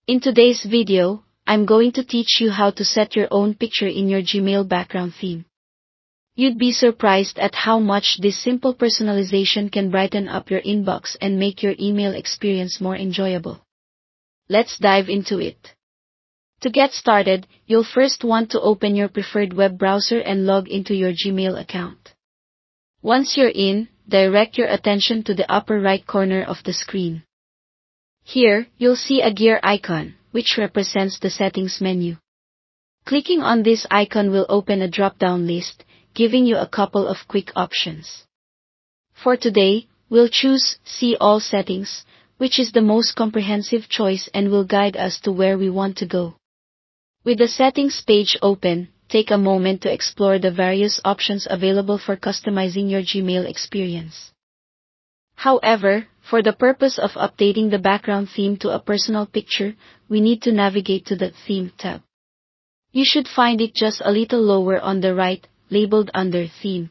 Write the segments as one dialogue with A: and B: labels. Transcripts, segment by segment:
A: In today's video, I'm going to teach you how to set your own picture in your Gmail background theme. You'd be surprised at how much this simple personalization can brighten up your inbox and make your email experience more enjoyable. Let's dive into it. To get started, you'll first want to open your preferred web browser and log into your Gmail account. Once you're in, direct your attention to the upper right corner of the screen. Here, you'll see a gear icon, which represents the settings menu. Clicking on this icon will open a drop-down list, giving you a couple of quick options. For today, we'll choose See All Settings, which is the most comprehensive choice and will guide us to where we want to go. With the settings page open, take a moment to explore the various options available for customizing your Gmail experience. However, for the purpose of updating the background theme to a personal picture, we need to navigate to the Theme tab. You should find it just a little lower on the right, labeled under Theme.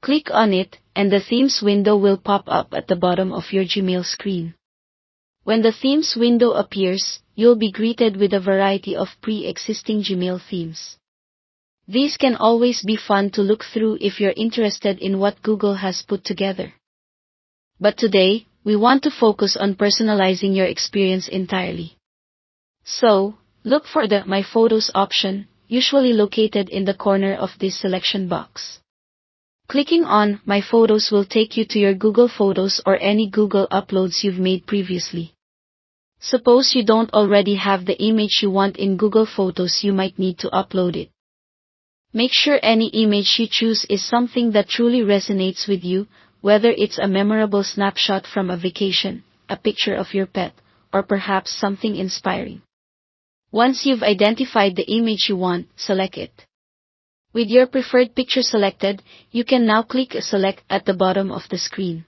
A: Click on it, and the Themes window will pop up at the bottom of your Gmail screen. When the Themes window appears, you'll be greeted with a variety of pre-existing Gmail themes. These can always be fun to look through if you're interested in what Google has put together. But today, we want to focus on personalizing your experience entirely. So, look for the My Photos option, usually located in the corner of this selection box. Clicking on My Photos will take you to your Google Photos or any Google uploads you've made previously. Suppose you don't already have the image you want in Google Photos, you might need to upload it. Make sure any image you choose is something that truly resonates with you, whether it's a memorable snapshot from a vacation, a picture of your pet, or perhaps something inspiring. Once you've identified the image you want, select it. With your preferred picture selected, you can now click Select at the bottom of the screen.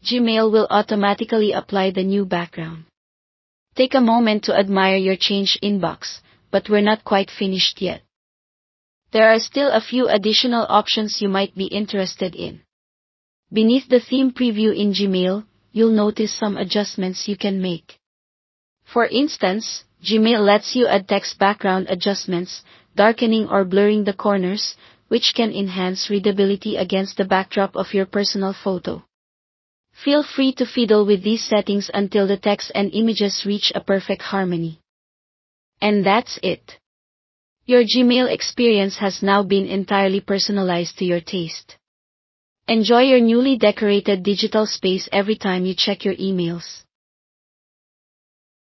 A: Gmail will automatically apply the new background. Take a moment to admire your changed inbox, but we're not quite finished yet. There are still a few additional options you might be interested in. Beneath the theme preview in Gmail, you'll notice some adjustments you can make. For instance, Gmail lets you add text background adjustments, darkening or blurring the corners, which can enhance readability against the backdrop of your personal photo. Feel free to fiddle with these settings until the text and images reach a perfect harmony. And that's it. Your Gmail experience has now been entirely personalized to your taste. Enjoy your newly decorated digital space every time you check your emails.